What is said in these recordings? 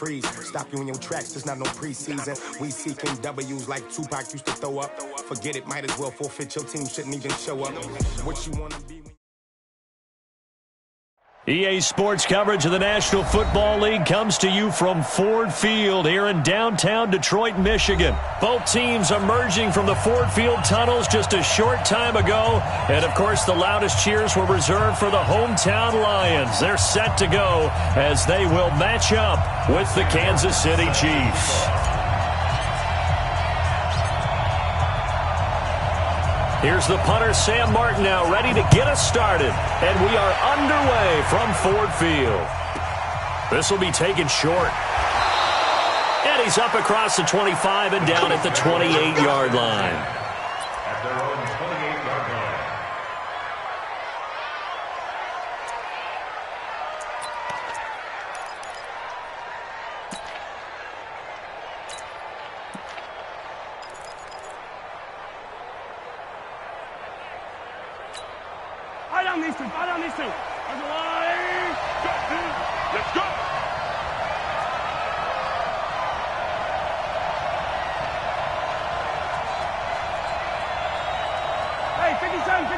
freeze. Stop you in your tracks, there's not no preseason. We seeking W's like Tupac used to throw up. Forget it, might as well forfeit. Your team shouldn't even show up. What you want to be. EA Sports coverage of the National Football League comes to you from Ford Field here in downtown Detroit, Michigan. Both teams emerging from the Ford Field tunnels just a short time ago. And, of course, the loudest cheers were reserved for the hometown Lions. They're set to go as they will match up with the Kansas City Chiefs. Here's the punter, Sam Martin, now ready to get us started. And we are underway from Ford Field. This will be taken short. And he's up across the 25 and down at the 28-yard line. At their own 28-yard line. Fire down these two. That's a line. Let's go. Hey, 57.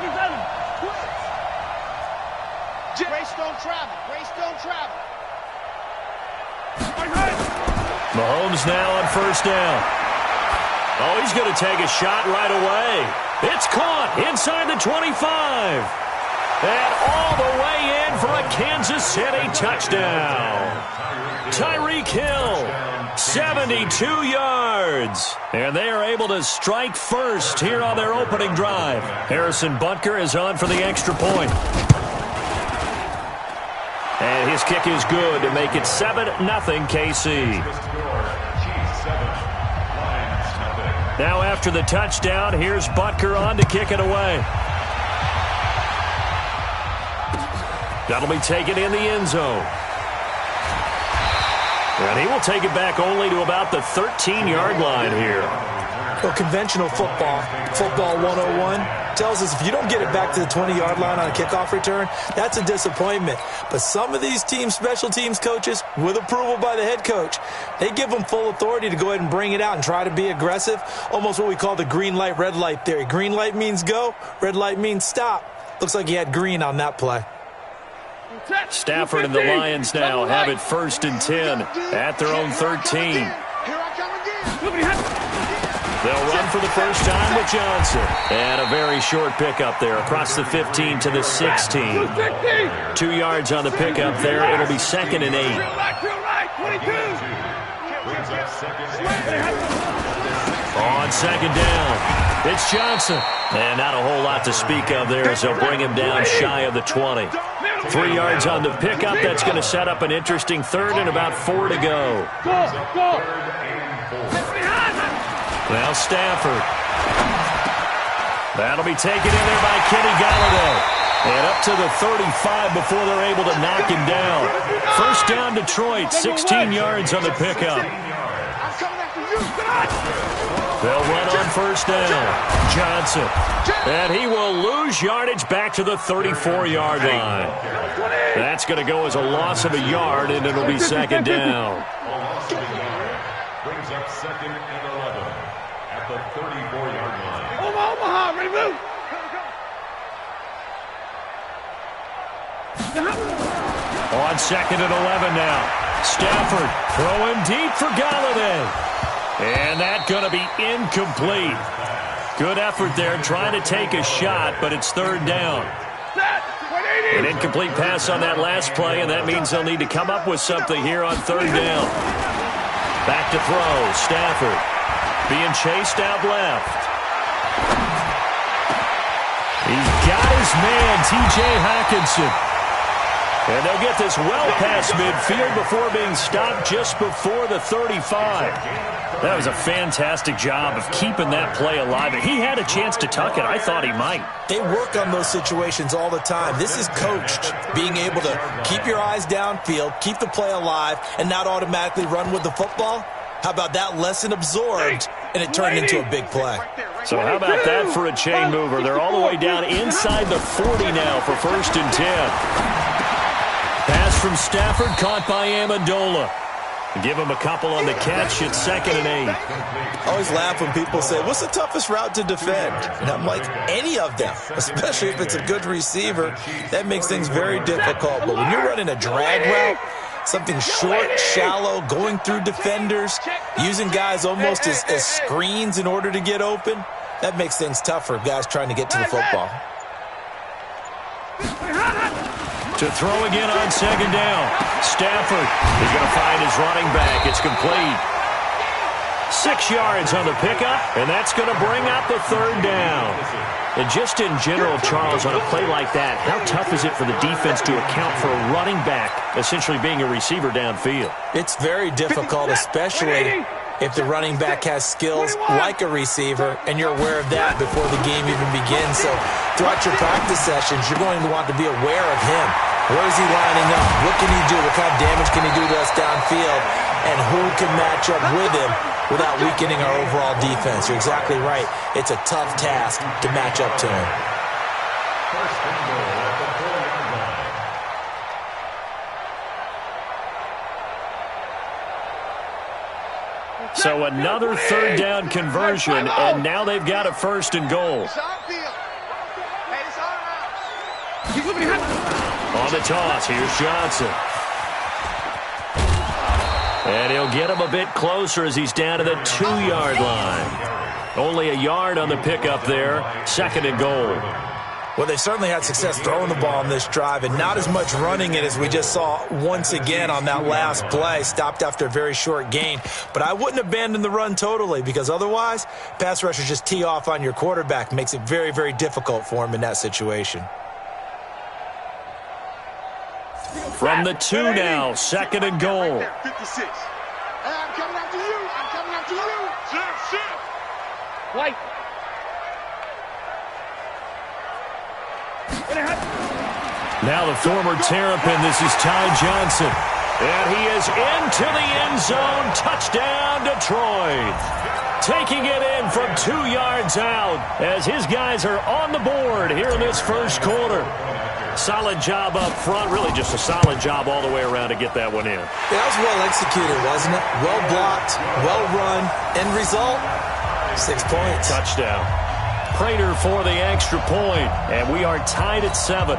Grace don't travel. Mahomes now on first down. Oh, he's going to take a shot right away. It's caught inside the 25. And all the way in for a Kansas City touchdown. Tyreek Hill, 72 yards. And they are able to strike first here on their opening drive. Harrison Butker is on for the extra point. And his kick is good to make it 7-0 KC. Now after the touchdown, here's Butker on to kick it away. That'll be taken in the end zone. And he will take it back only to about the 13-yard line here. Well, conventional football 101, tells us if you don't get it back to the 20-yard line on a kickoff return, that's a disappointment. But some of these teams, special teams coaches, with approval by the head coach, they give them full authority to go ahead and bring it out and try to be aggressive, almost what we call the green light, red light theory. Green light means go, red light means stop. Looks like he had green on that play. Stafford and the Lions now have it 1st and 10 at their own 13. They'll run for the first time with Johnson. And a very short pickup there across the 15 to the 16. 2 yards on the pickup there. It'll be 2nd and 8. On second down, it's Johnson. And not a whole lot to speak of there as they'll bring him down shy of the 20. 3 yards on the pickup. That's going to set up an interesting third and about 4 to go. Now Stafford. That'll be taken in there by Kenny Galladay. And up to the 35 before they're able to knock him down. First down Detroit, 16 yards on the pickup. They'll run on first down. Johnson. And he will lose yardage back to the 34-yard line. That's going to go as a loss of a yard, and it'll be 2nd down. Brings up 2nd and 11 at the 34-yard line. Omaha, ready to move. On 2nd and 11 now. Stafford throwing deep for Galladay. And that's going to be incomplete. Good effort there trying to take a shot, but it's 3rd down. An incomplete pass on that last play, and that means they'll need to come up with something here on 3rd down. Back to throw. Stafford being chased out left. He's got his man, T.J. Hockenson. And they'll get this well past midfield before being stopped just before the 35. That was a fantastic job of keeping that play alive. He had a chance to tuck it. I thought he might. They work on those situations all the time. This is coached, being able to keep your eyes downfield, keep the play alive, and not automatically run with the football. How about that lesson absorbed, and it turned into a big play. So how about that for a chain mover? They're all the way down inside the 40 now for 1st and 10. Pass from Stafford caught by Amendola. Give him a couple on the catch. It's 2nd and 8. I always laugh when people say, what's the toughest route to defend? And I'm like, any of them, especially if it's a good receiver. That makes things very difficult. But when you're running a drag route, something short, shallow, going through defenders, using guys almost as screens in order to get open, that makes things tough for guys trying to get to the football. To throw again on 2nd down. Stafford is going to find his running back. It's complete. 6 yards on the pickup, and that's going to bring up a 3rd down. And just in general, Charles, on a play like that, how tough is it for the defense to account for a running back essentially being a receiver downfield? It's very difficult, especially if the running back has skills like a receiver, and you're aware of that before the game even begins. So throughout your practice sessions, you're going to want to be aware of him. Where is he lining up? What can he do? What kind of damage can he do to us downfield? And who can match up with him without weakening our overall defense? You're exactly right. It's a tough task to match up to him. First and goal at the 4-yard line. So another 3rd down conversion, and now they've got a 1st and goal. On the toss, here's Johnson. And he'll get him a bit closer as he's down to the 2-yard line. Only a yard on the pickup there. 2nd and goal. Well, they've certainly had success throwing the ball on this drive, and not as much running it as we just saw once again on that last play. Stopped after a very short gain. But I wouldn't abandon the run totally, because otherwise, pass rushers just tee off on your quarterback. Makes it very, very difficult for him in that situation. From the 2 now, 2nd and goal. 56. I'm coming after you. I'm coming after you. Shift. White. Now the former Terrapin, this is Ty Johnson. And he is into the end zone. Touchdown, Detroit. Taking it in from 2 yards out as his guys are on the board here in this first quarter. Solid job up front. Really just a solid job all the way around to get that one in. That was well executed, wasn't it? Well blocked, well run. End result, 6 points. Touchdown. Prater for the extra point. And we are tied at 7.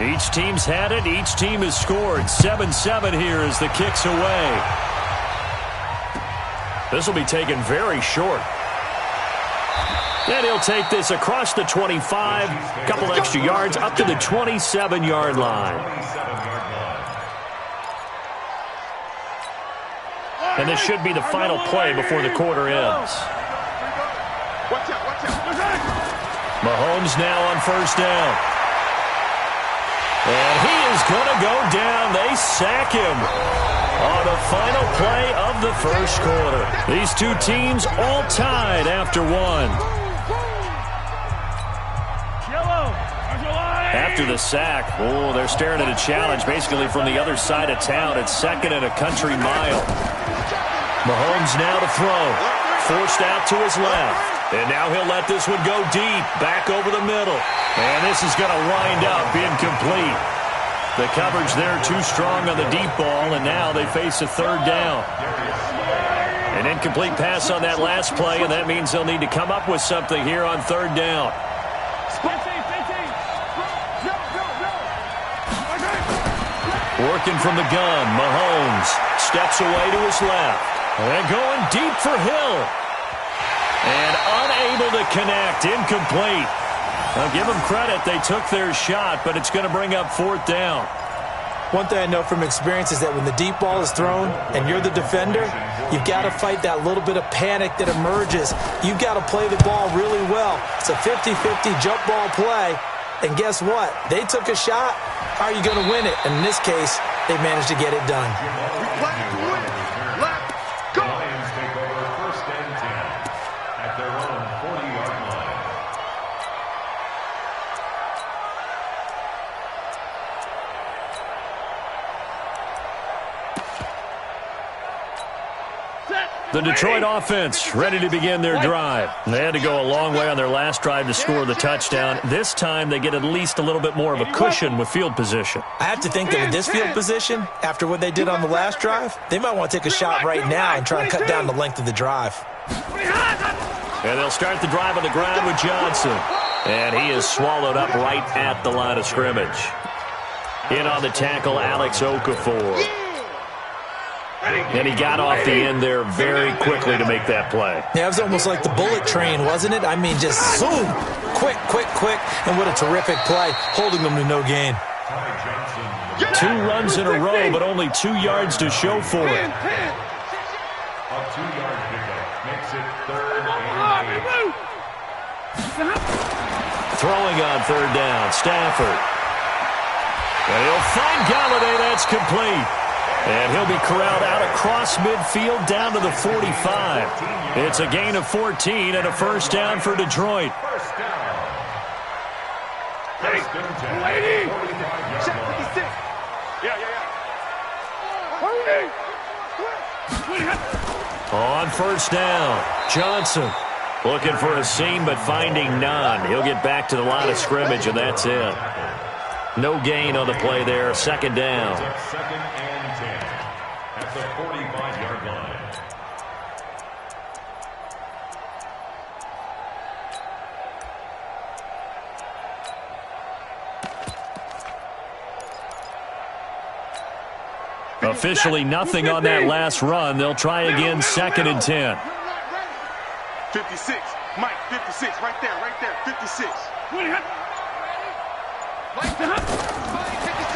Each team's had it. Each team has scored. 7-7 here as the kick's away. This will be taken very short. And he'll take this across the 25. A couple extra yards up to the 27-yard line. And this should be the final play before the quarter ends. Mahomes now on 1st down. And he is going to go down. They sack him on the final play of the first quarter. These two teams all tied after 1. After the sack, they're staring at a challenge basically from the other side of town. It's 2nd and a country mile. Mahomes now to throw. Forced out to his left. And now he'll let this one go deep, back over the middle. And this is going to wind up incomplete. The coverage there too strong on the deep ball, and now they face a 3rd down. An incomplete pass on that last play, and that means they'll need to come up with something here on 3rd down. Working from the gun, Mahomes steps away to his left. And going deep for Hill. And unable to connect, incomplete. I'll give them credit. They took their shot, but it's going to bring up 4th down. One thing I know from experience is that when the deep ball is thrown and you're the defender, you've got to fight that little bit of panic that emerges. You've got to play the ball really well. It's a 50-50 jump ball play. And guess what? They took a shot. How are you going to win it? And in this case, they managed to get it done. Lions take over 1st and 10 at their own 40-yard line. Set. The Detroit offense ready to begin their drive. They had to go a long way on their last drive to score the touchdown. This time they get at least a little bit more of a cushion with field position. I have to think that with this field position, after what they did on the last drive, they might want to take a shot right now and try and cut down the length of the drive. And they'll start the drive on the ground with Johnson. And he is swallowed up right at the line of scrimmage. In on the tackle, Alex Okafor. And he got off the end there very quickly to make that play. Yeah, it was almost like the bullet train, wasn't it? I mean, just zoom, quick, and what a terrific play, holding them to no gain. 2 runs in a row, but only 2 yards to show for it. A 2-yard pickup makes it 3rd and 8. Throwing on 3rd down, Stafford. And he'll find Galladay, that's complete. And he'll be corralled out across midfield down to the 45. It's a gain of 14 and a first down for Detroit. First down. Hey, lady. Check 56. Yeah. On first down, Johnson looking for a seam but finding none. He'll get back to the line of scrimmage, and that's it. No gain on the play there. Second down. 2nd and 10 at the 45-yard line. Officially nothing on that last run. They'll try again, 2nd and 10. 56. Mike, 56. Right there. 56.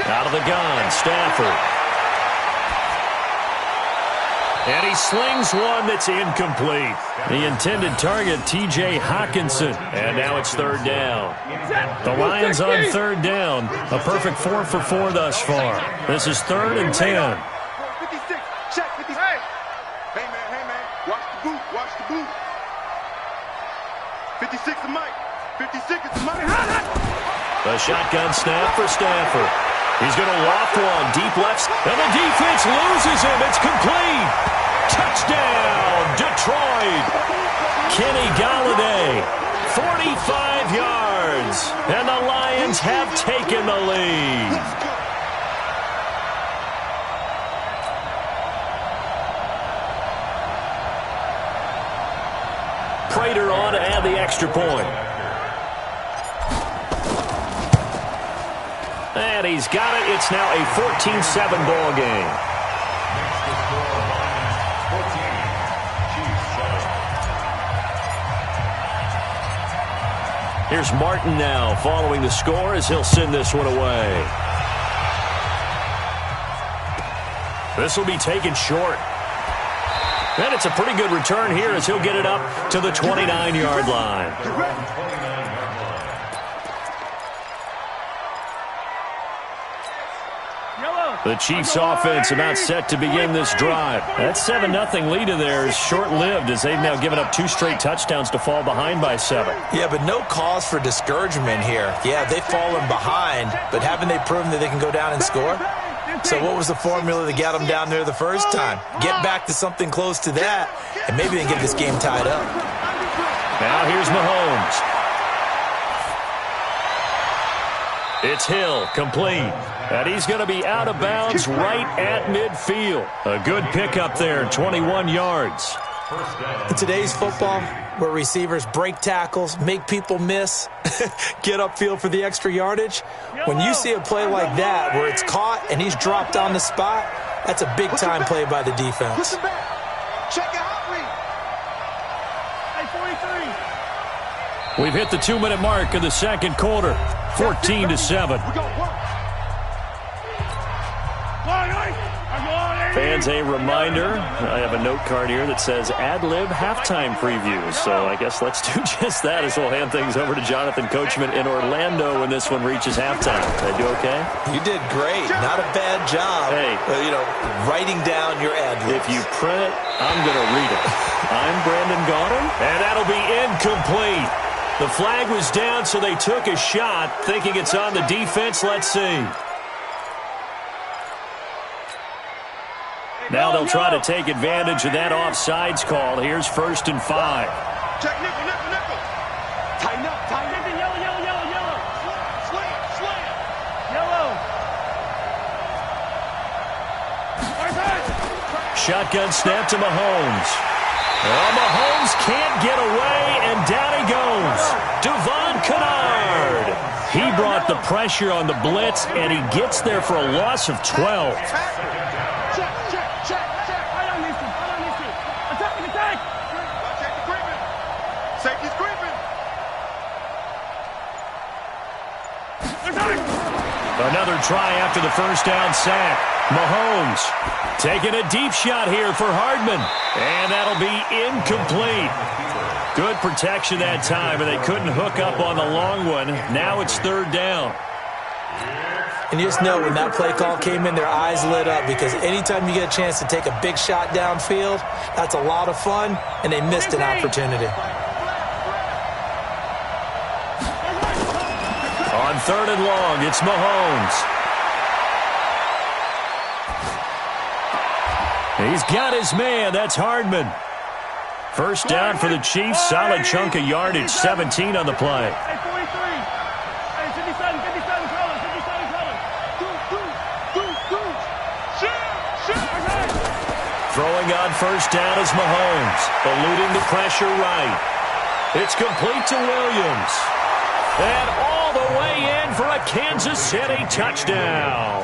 Out of the gun, Stafford. And he slings one that's incomplete. The intended target, T.J. Hawkinson. And now it's 3rd down. The Lions on 3rd down. A perfect 4 for 4 thus far. This is 3rd and 10. 56. Check 56. Hey, man. Watch the boot. 56 is Mike. 56 is Mike. The shotgun snap for Stafford. He's going to loft one deep left, and the defense loses him. It's complete. Touchdown, Detroit. Kenny Galladay, 45 yards, and the Lions have taken the lead. Prater on to add the extra point. And he's got it. It's now a 14-7 ball game. Here's Martin now following the score as he'll send this one away. This will be taken short. And it's a pretty good return here as he'll get it up to the 29-yard line. The Chiefs' offense about set to begin this drive. That 7-0 lead of theirs is short-lived as they've now given up 2 straight touchdowns to fall behind by 7. Yeah, but no cause for discouragement here. Yeah, they've fallen behind, but haven't they proven that they can go down and score? So what was the formula that got them down there the first time? Get back to something close to that, and maybe they can get this game tied up. Now here's Mahomes. It's Hill, complete. And he's going to be out of bounds right at midfield. A good pickup there, 21 yards. In today's football, where receivers break tackles, make people miss, get upfield for the extra yardage, when you see a play like that where it's caught and he's dropped on the spot, that's a big-time play by the defense. We've hit the 2-minute mark of the second quarter, 14-7. Fans, a reminder, I have a note card here that says ad-lib halftime previews. So I guess let's do just that as we'll hand things over to Jonathan Coachman in Orlando when this one reaches halftime. Did I do okay? You did great. Not a bad job. Hey. Writing down your ad-libs. If you print it, I'm going to read it. I'm Brandon Gaudin, and that'll be incomplete. The flag was down, so they took a shot, thinking it's on the defense. Let's see. Now they'll try to take advantage of that offsides call. Here's 1st and 5. Check nickel, nickel, nickel. Tighten up, tighten up. Yellow, yellow, yellow, yellow. Slam, slam. Yellow. Shotgun snap to Mahomes. Oh, Mahomes can't get away, and down he goes. Devon Kennard. He brought the pressure on the blitz, and he gets there for a loss of 12. Check, check, check, check. I don't need to. I don't need to. Attack, attack. Safety's creeping. Safety's creeping. Another try after the first down sack. Mahomes taking a deep shot here for Hardman, and that'll be incomplete. Good protection that time, and they couldn't hook up on the long one. Now it's 3rd down. And you just know when that play call came in, their eyes lit up, because anytime you get a chance to take a big shot downfield, that's a lot of fun, and they missed an opportunity. On 3rd and long, it's Mahomes. He's got his man. That's Hardman. First down for the Chiefs. Solid chunk of yardage. 17 on the play. Hey, 43. Hey, 57 colors. 57 colors. Throwing on first down is Mahomes. Eluding the pressure right. It's complete to Williams. And all the way in for a Kansas City touchdown.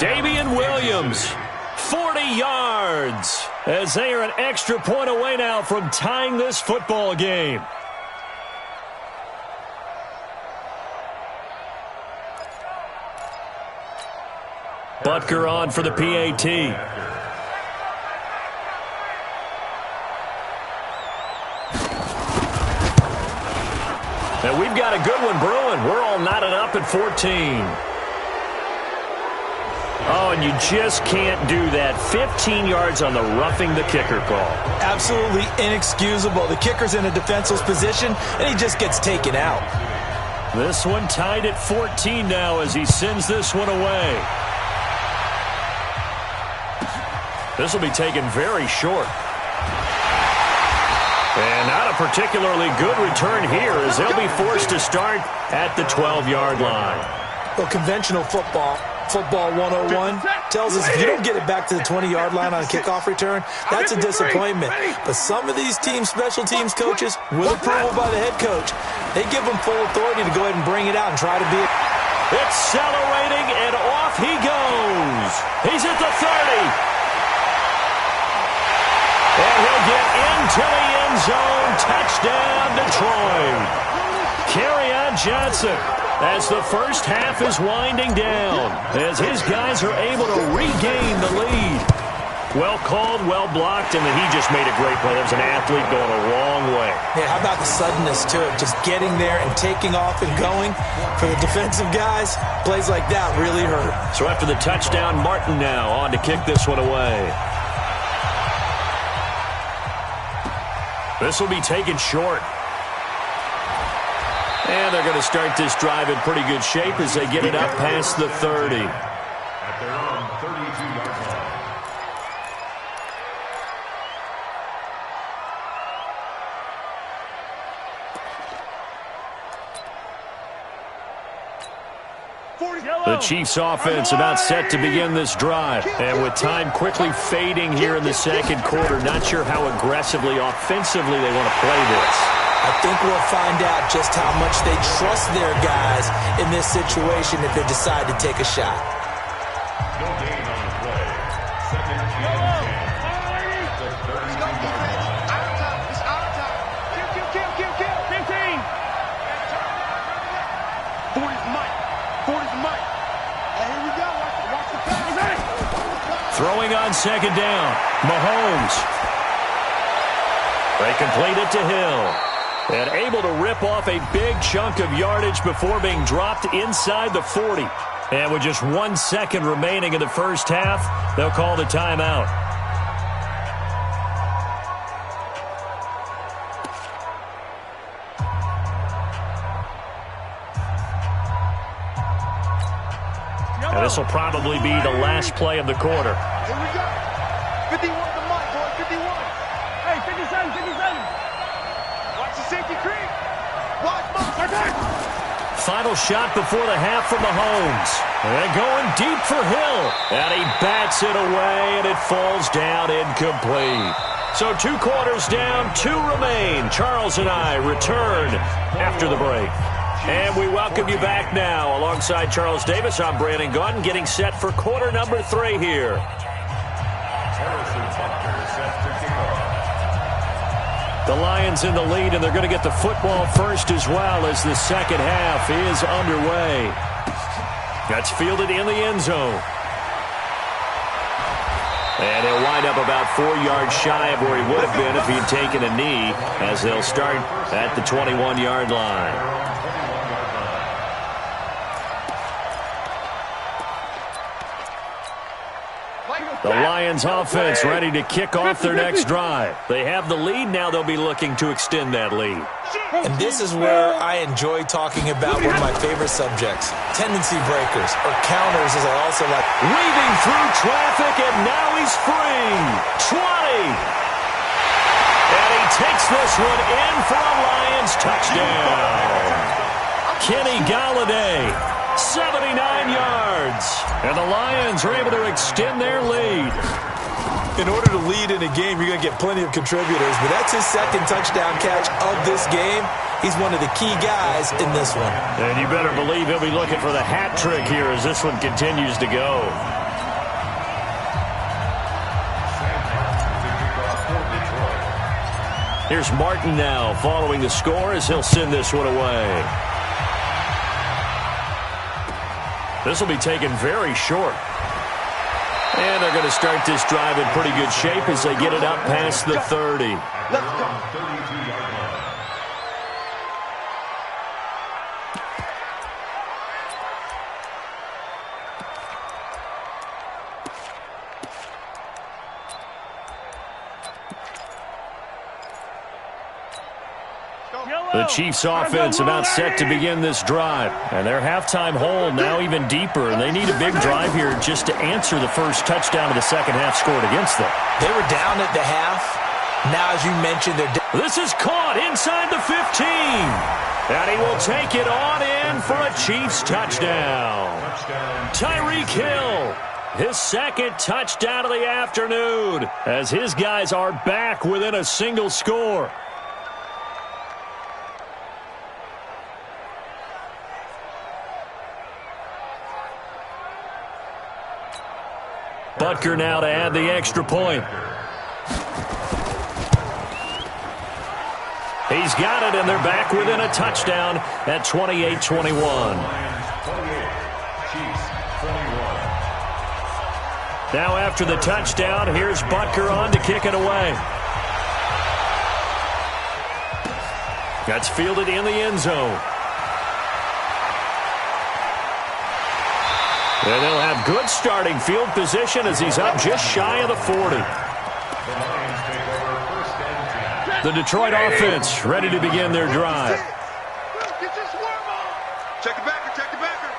Damian Williams. 40 yards as they are an extra point away now from tying this football game. Butker on for the PAT. Now we've got a good one brewing. We're all knotted up at 14. Oh, and you just can't do that. 15 yards on the roughing the kicker call. Absolutely inexcusable. The kicker's in a defenseless position, and he just gets taken out. This one tied at 14 now as he sends this one away. This will be taken very short. And not a particularly good return here as they'll be forced to start at the 12-yard line. Well, conventional football 101, tells us if you don't get it back to the 20-yard line on a kickoff return, that's a disappointment. But some of these special teams coaches, with approval by the head coach, they give them full authority to go ahead and bring it out and try to be it. Accelerating, and off he goes. He's at the 30. And he'll get into the end zone. Touchdown, Detroit. Kerryon Johnson, as the first half is winding down, as his guys are able to regain the lead. Well called, well blocked, and he just made a great play. That was an athlete going a long way. Yeah, how about the suddenness to it? Just getting there and taking off and going. For the defensive guys, plays like that really hurt. So after the touchdown, Martin now on to kick this one away. This will be taken short. And they're going to start this drive in pretty good shape as they get it up past the 30. At their own 32-yard line. The Chiefs offense about set to begin this drive. And with time quickly fading here in the second quarter, not sure how aggressively, offensively they want to play this. I think we'll find out just how much they trust their guys in this situation if they decide to take a shot. No gain on the play. Second and 10. The 32-yard line. Out of time. It's out of time. Kill. 15. 40's Mike. 40's Mike. And here we go. Watch the pass. Throwing on second down. Mahomes. They complete it to Hill. And able to rip off a big chunk of yardage before being dropped inside the 40. And with just 1 second remaining in the first half, they'll call the timeout. And this will probably be the last play of the quarter. Here we go. 51 the mic, boy, 51. Hey, 57, 57. Watch the safety creep. Watch my Final shot before the half from Mahomes. And going deep for Hill. And he bats it away, and it falls down incomplete. So 2 quarters down, 2 remain. Charles and I return after the break. And we welcome you back now. Alongside Charles Davis, I'm Brandon Gaudin, getting set for quarter number 3 here. The Lions in the lead, and they're going to get the football first as well as the second half is underway. That's fielded in the end zone. And he'll wind up about 4 yards shy of where he would have been if he'd taken a knee, as they'll start at the 21-yard line. The Lions offense ready to kick off their next drive. They have the lead. Now they'll be looking to extend that lead. And this is where I enjoy talking about one of my favorite subjects, tendency breakers, or counters as I also like. Weaving through traffic, and now he's free. 20. And he takes this one in for a Lions touchdown. Kenny Galladay. 79 yards. And the Lions are able to extend their lead. In order to lead in a game, you're going to get plenty of contributors, but that's his second touchdown catch of this game. He's one of the key guys in this one. And you better believe he'll be looking for the hat trick here as this one continues to go. Here's Martin now following the score as he'll send this one away. This will be taken very short. And they're going to start this drive in pretty good shape as they get it up past the 30. Let's go. The Chiefs offense about set to begin this drive. And their halftime hole now even deeper. And they need a big drive here just to answer the first touchdown of the second half scored against them. They were down at the half. Now, as you mentioned, they're down. This is caught inside the 15. And he will take it on in for a Chiefs touchdown. Tyreek Hill, his second touchdown of the afternoon, as his guys are back within a single score. Butker now to add the extra point. He's got it, and they're back within a touchdown at 28-21. Now after the touchdown, here's Butker on to kick it away. That's fielded in the end zone. And they'll have good starting field position as he's up just shy of the 40. The Detroit offense ready to begin their drive. Get your swarm on. Check the backer, check the backer.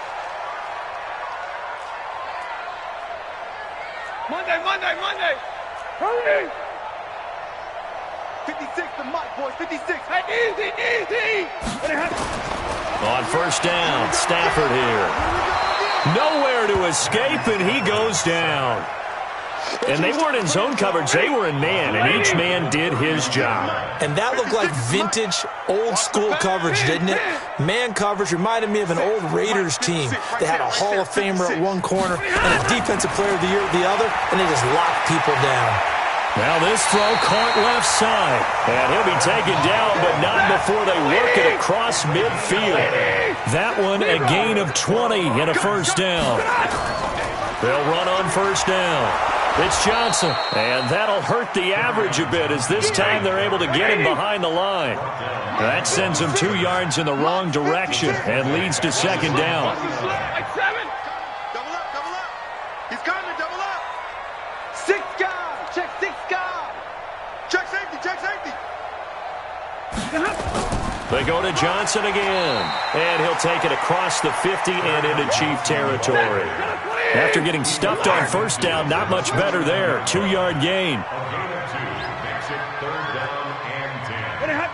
Monday. Hurry. 56 the mic, boys, 56. Hey, easy. On first down, Stafford here. Nowhere to escape, and he goes down. And they weren't in zone coverage. They were in man, and each man did his job. And that looked like vintage, old-school coverage, didn't it? Man coverage reminded me of an old Raiders team. They had a Hall of Famer at one corner and a Defensive Player of the Year at the other, and they just locked people down. Now this throw caught left side. And he'll be taken down, but not before they work it across midfield. That one a gain of 20 and a first down. They'll run on first down. It's Johnson. And that'll hurt the average a bit as this time they're able to get him behind the line. That sends him 2 yards in the wrong direction and leads to second down. Double up. He's coming, double up. 6 guys. Check 6 guys. Check safety. They go to Johnson again. And he'll take it across the 50 and into Chief territory. After getting stuffed on first down, not much better there. 2-yard gain. A gain of 2 makes it 3rd down and 10.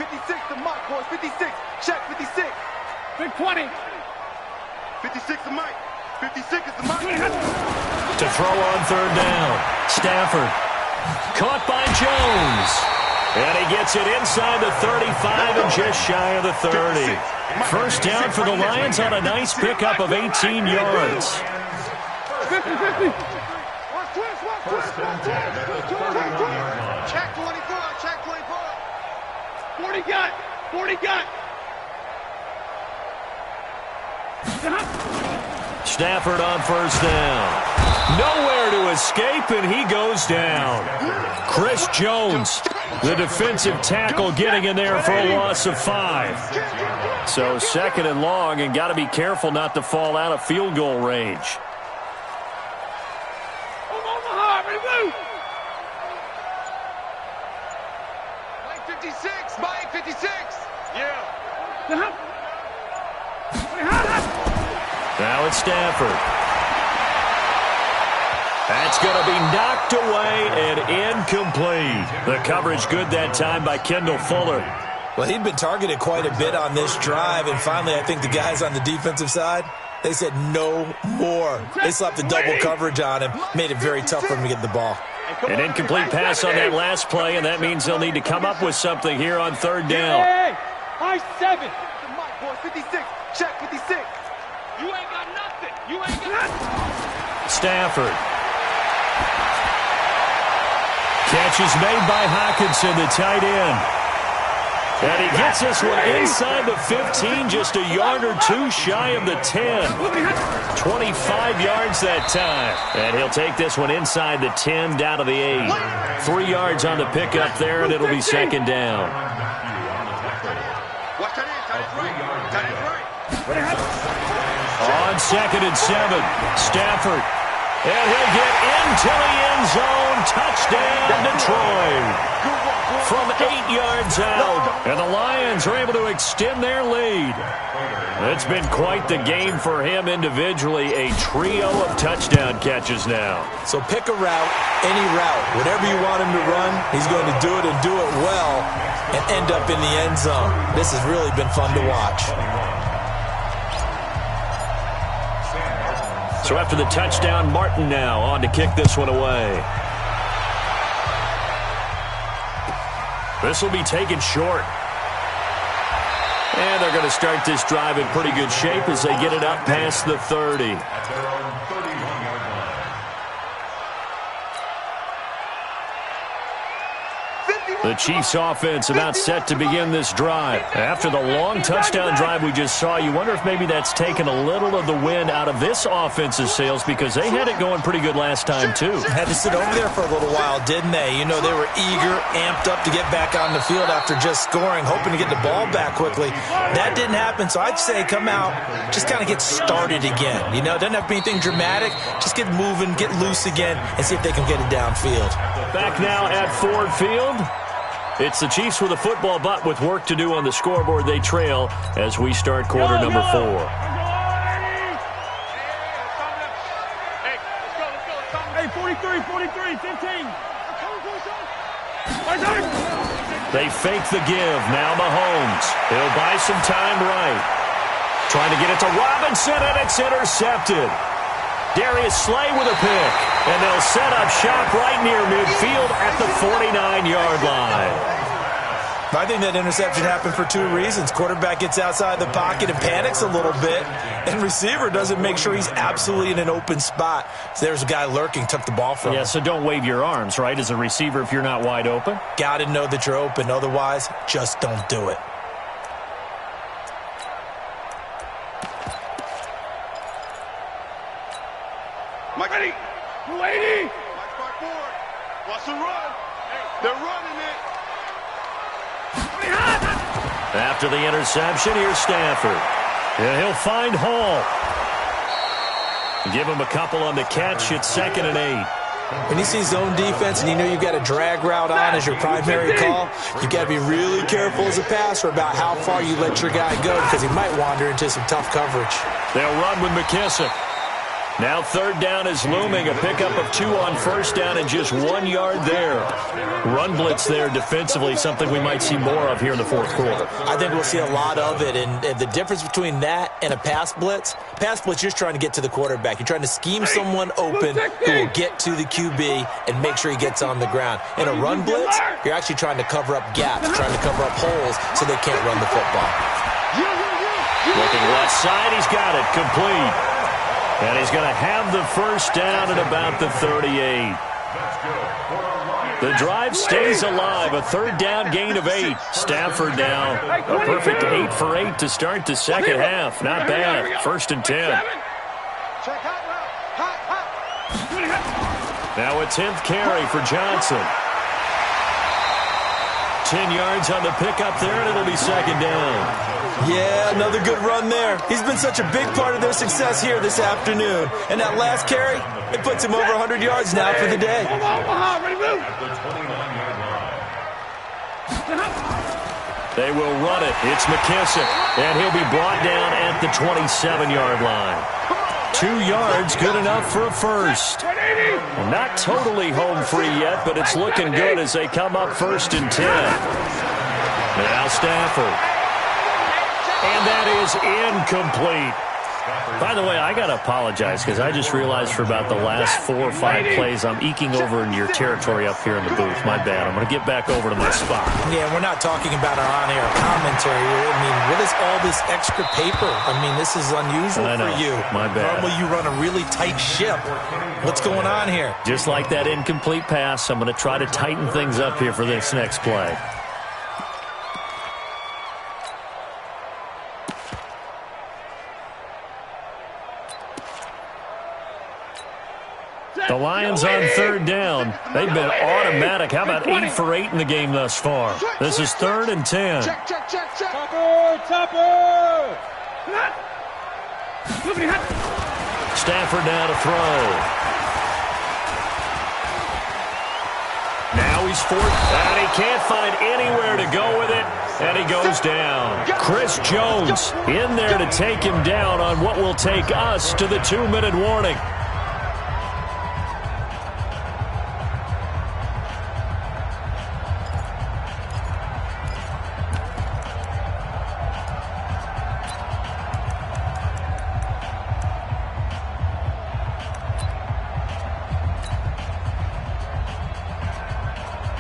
56 to Mike, boys. 56. Check 56. Big 20. 56 to Mike. 56 is the Mike. To throw on 3rd down. Stafford. Caught by Jones. And he gets it inside the 35 and just shy of the 30. First down for the Lions on a nice pickup of 18 yards. 50-50. First and 10 at the 31-yard line. Check 24. Check 24. 40 got. 40 got. Stafford on first down. Nowhere to escape, and he goes down. Chris Jones, the defensive tackle, getting in there for a loss of 5. So 2nd and long, and got to be careful not to fall out of field goal range. Mike 56. Mike 56. Yeah. Now it's Stafford. That's going to be knocked away and incomplete. The coverage good that time by Kendall Fuller. Well, he'd been targeted quite a bit on this drive, and finally I think the guys on the defensive side, they said no more. They slapped the double coverage on him, made it very tough for him to get the ball. An incomplete pass on that last play, and that means they'll need to come up with something here on 3rd down. Hey, high 7. Mike, boys. 56. Check 56. You ain't got nothing. You ain't got nothing. Stafford. Catch is made by Hockenson, the tight end. And he gets this one inside the 15, just a yard or 2 shy of the 10. 25 yards that time. And he'll take this one inside the 10, down to the 8. 3 yards on the pickup there, and it'll be 2nd down. Watch that in. Tight end right. Tight end right. On 2nd and 7, Stafford. And he'll get into the end zone. Touchdown, Detroit. From 8 yards out. And the Lions are able to extend their lead. It's been quite the game for him individually. A trio of touchdown catches now. So pick a route, any route. Whatever you want him to run, he's going to do it and do it well and end up in the end zone. This has really been fun to watch. So after the touchdown, Martin now on to kick this one away. This will be taken short. And they're going to start this drive in pretty good shape as they get it up past the 30. At their own 31-yard line. The Chiefs offense about set to begin this drive. After the long touchdown drive we just saw, you wonder if maybe that's taken a little of the wind out of this offense's sails, because they had it going pretty good last time too. Had to sit over there for a little while, didn't they? You know, they were eager, amped up to get back on the field after just scoring, hoping to get the ball back quickly. That didn't happen, so I'd say come out, just kind of get started again. You know, doesn't have to be anything dramatic. Just get moving, get loose again, and see if they can get it downfield. Back now at Ford Field. It's the Chiefs with a football, but with work to do on the scoreboard. They trail as we start quarter number 4. Hey, 43, 15. They fake the give. Now Mahomes. He'll buy some time right. Trying to get it to Robinson, and it's intercepted. Darius Slay with a pick. And they'll set up shop right near midfield at the 49-yard line. I think that interception happened for 2 reasons. Quarterback gets outside the pocket and panics a little bit, and receiver doesn't make sure he's absolutely in an open spot. So there's a guy lurking, took the ball from him. Yeah, so don't wave your arms, right, as a receiver if you're not wide open. Got to know that you're open. Otherwise, just don't do it. Mike, ready. 280. Mike, back forward. Watch the run. They're running it. After the interception, here's Stafford. And he'll find Hall. Give him a couple on the catch. It's 2nd and 8. When you see zone defense and you know you've got a drag route on as your primary call, you've got to be really careful as a passer about how far you let your guy go, because he might wander into some tough coverage. They'll run with McKissick. Now third down is looming. A pickup of 2 on first down and just 1 yard there. Run blitz there defensively, something we might see more of here in the fourth quarter. I think we'll see a lot of it. And the difference between that and a pass blitz, you're just trying to get to the quarterback. You're trying to scheme someone open who will get to the QB and make sure he gets on the ground. In a run blitz, you're actually trying to cover up gaps, trying to cover up holes so they can't run the football. Looking left side, he's got it, complete. And he's going to have the first down at about the 38. The drive stays alive. A third down gain of 8. Stafford now a perfect 8 for 8 to start the second half. Not bad. First and 10. Now a 10th carry for Johnson. 10 yards on the pickup there, and it'll be second down. Yeah, another good run there. He's been such a big part of their success here this afternoon. And that last carry, it puts him over 100 yards now for the day. They will run it. It's McKissick, and he'll be brought down at the 27-yard line. 2 yards, good enough for a first. Not totally home free yet, but it's looking good as they come up first and 10. Now Stafford. And that is incomplete. By the way, I got to apologize because I just realized for about the last 4 or 5 plays I'm eking over into your territory up here in the booth. My bad. I'm going to get back over to my spot. Yeah, we're not talking about our on-air commentary. I mean, what is all this extra paper? I mean, this is unusual for you. My bad. Normally you run a really tight ship. What's going on here? Just like that incomplete pass, I'm going to try to tighten things up here for this next play. The Lions on third down. They've been automatic. How about 8 for 8 in the game thus far? This is third and 10. Stafford now to throw. Now he's fourth, and he can't find anywhere to go with it, and he goes down. Chris Jones in there to take him down on what will take us to the 2-minute warning.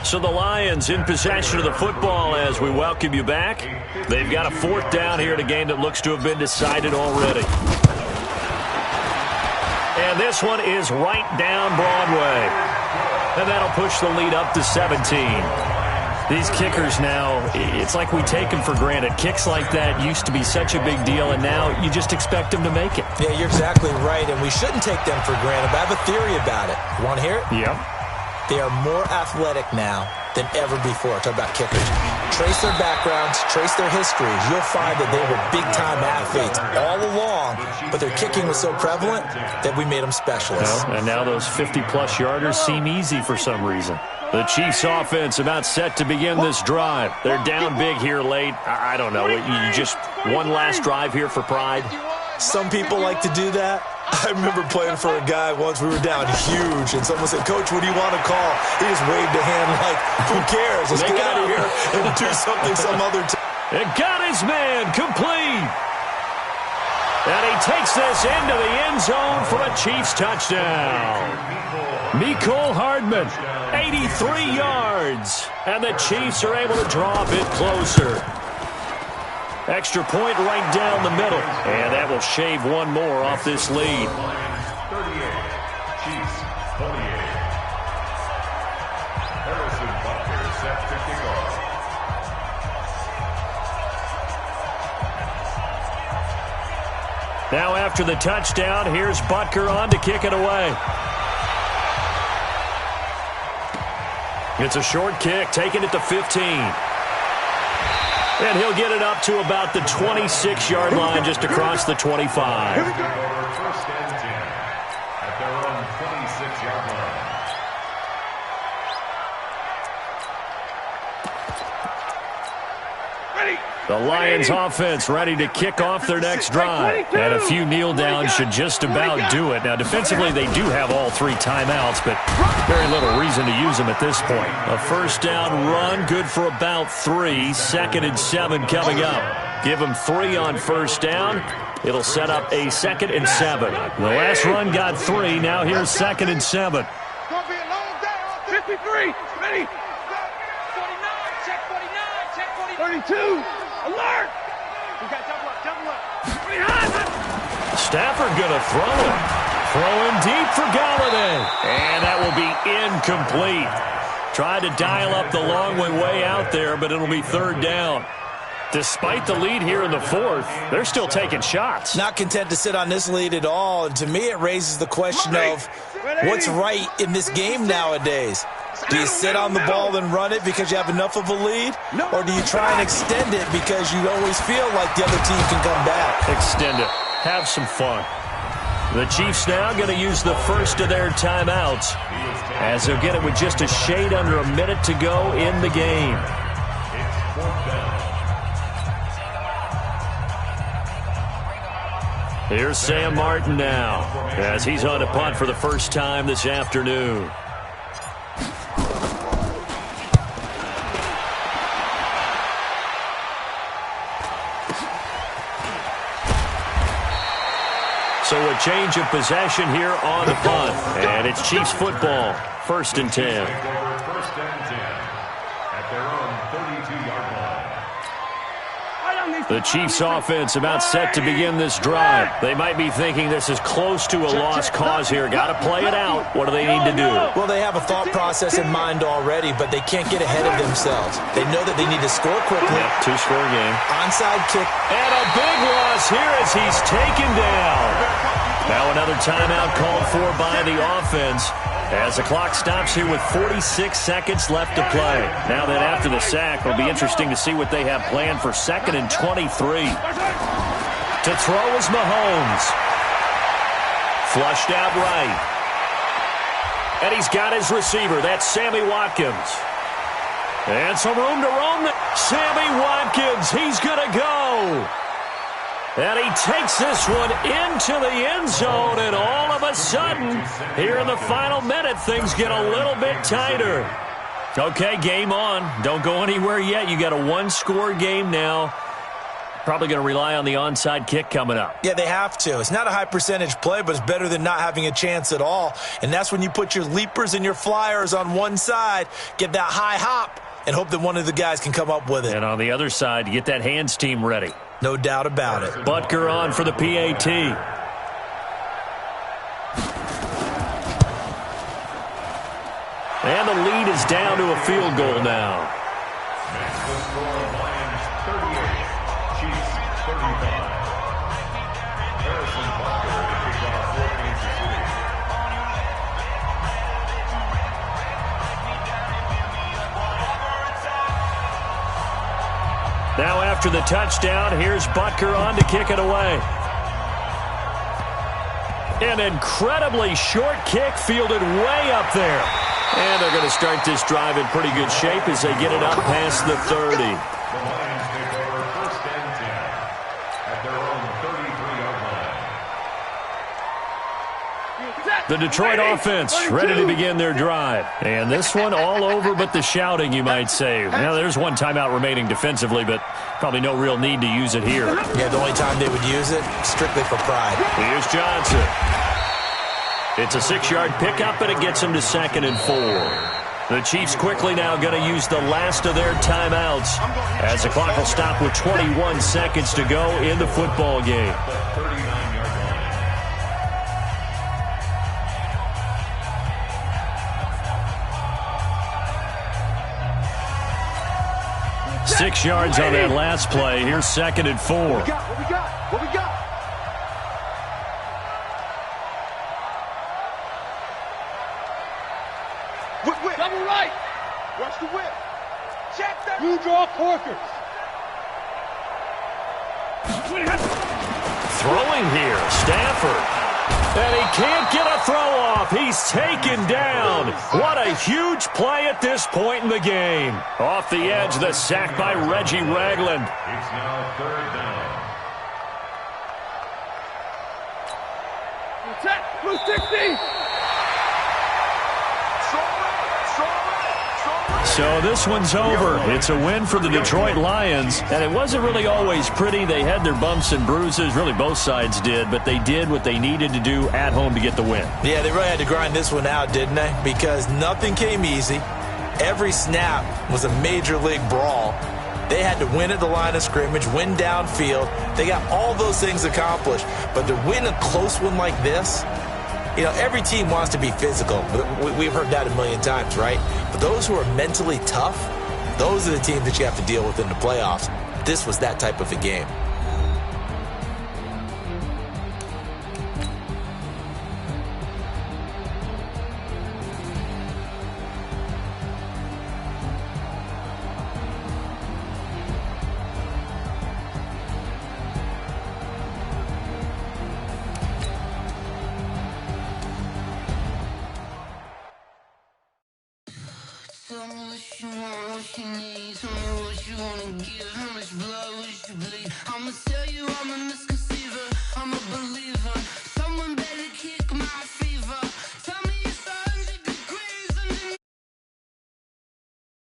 So the Lions in possession of the football as we welcome you back. They've got a fourth down here in a game that looks to have been decided already. And this one is right down Broadway. And that'll push the lead up to 17. These kickers now, it's like we take them for granted. Kicks like that used to be such a big deal, and now you just expect them to make it. Yeah, you're exactly right, and we shouldn't take them for granted. But I have a theory about it. You want to hear it? Yeah. They are more athletic now than ever before. Talk about kickers. Trace their backgrounds, trace their histories. You'll find that they were big-time athletes all along, but their kicking was so prevalent that we made them specialists. Well, and now those 50-plus yarders seem easy for some reason. The Chiefs offense about set to begin this drive. They're down big here late. I don't know. You just one last drive here for pride? Some people like to do that. I remember playing for a guy once. We were down huge, and someone said, "Coach, what do you want to call?" He just waved a hand like, "Who cares? Let's get out of here and do something some other time." It got his man complete. And he takes this into the end zone for a Chiefs touchdown. Mecole Hardman, 83 yards. And the Chiefs are able to draw a bit closer. Extra point right down the middle. And that will shave one more off this lead. 38, Chiefs, 28. Harrison Butker set to kick off. Now after the touchdown, here's Butker on to kick it away. It's a short kick, taking it to 15. And he'll get it up to about the 26-yard line, just across the 25. First and 10 at their own 26-yard line. Ready, The Lions offense ready to kick off their next drive. And a few kneel downs should just about do it. Now, defensively, they do have all 3 timeouts, but very little reason to use them at this point. A first down run, good for about 3. 2nd and 7 coming up. Give them 3 on first down. It'll set up a 2nd and 7. The last run got 3. Now here's 2nd and 7. 53, ready. 49, check 49, check 32. Alert! We got double up. Stafford gonna throw it. Throwing deep for Galladay. And that will be incomplete. Tried to dial up the long way out there, but it'll be 3rd down. Despite the lead here in the 4th, they're still taking shots. Not content to sit on this lead at all. And to me, it raises the question of what's right in this game nowadays. Do you sit on the ball and run it because you have enough of a lead? Or do you try and extend it because you always feel like the other team can come back? Extend it. Have some fun. The Chiefs now going to use the first of their timeouts as they'll get it with just a shade under a minute to go in the game. Here's Sam Martin now as he's on a punt for the first time this afternoon. So a change of possession here on the punt. And it's Chiefs football. 1st and 10. First and 10 at their own 32-yard line. The Chiefs offense about set to begin this drive. They might be thinking this is close to a lost cause here. Got to play it out. What do they need to do? Well, they have a thought process in mind already, but they can't get ahead of themselves. They know that they need to score quickly. Yep, 2-score game. Onside kick. And a big loss here as he's taken down. Now another timeout called for by the offense as the clock stops here with 46 seconds left to play. Now that after the sack, it'll be interesting to see what they have planned for 2nd and 23. To throw is Mahomes. Flushed out right. And he's got his receiver. That's Sammy Watkins. And some room to roam. Sammy Watkins, he's going to go. And he takes this one into the end zone, and all of a sudden, here in the final minute, things get a little bit tighter. Okay, game on. Don't go anywhere yet. You got a 1-score game now. Probably going to rely on the onside kick coming up. Yeah, they have to. It's not a high percentage play, but it's better than not having a chance at all. And that's when you put your leapers and your flyers on one side, get that high hop, and hope that one of the guys can come up with it. And on the other side, get that hands team ready. No doubt about it. Butker on for the PAT. And the lead is down to a field goal now. The score, Lions 38, Chiefs 35. Harrison Butker to kick off for Kansas City. Now after the touchdown, here's Butker on to kick it away. An incredibly short kick fielded way up there. And they're going to start this drive in pretty good shape as they get it up past the 30. The Lions take over 1st and 10 at their own 33-yard line. The Detroit offense ready to begin their drive. And this one all over but the shouting, you might say. Now, there's one timeout remaining defensively, but probably no real need to use it here. Yeah, the only time they would use it, strictly for pride. Here's Johnson. It's a 6-yard pickup, and it gets him to 2nd and 4. The Chiefs quickly now going to use the last of their timeouts as the clock will stop with 21 seconds to go in the football game. 39-yard line. 6 yards on that last play. Here's 2nd and 4. What we got? What we got? Whip. Double right. Watch the whip. Check that. You draw corkers. Throwing here, Stafford. And he can't get a throw off. He's taken down. What a huge play at this point in the game. Off the edge, the sack by Reggie Ragland. It's now 3rd down. Set. Blue 60. So this one's over. It's a win for the Detroit Lions, and it wasn't really always pretty. They had their bumps and bruises. Really, both sides did, but they did what they needed to do at home to get the win. Yeah, they really had to grind this one out, didn't they? Because nothing came easy. Every snap was a major league brawl. They had to win at the line of scrimmage, win downfield. They got all those things accomplished. But to win a close one like this, you know, every team wants to be physical. We've heard that a million times, right? But those who are mentally tough, those are the teams that you have to deal with in the playoffs. This was that type of a game. Tell me what you want, what you need. Tell me what you wanna give. How much blood?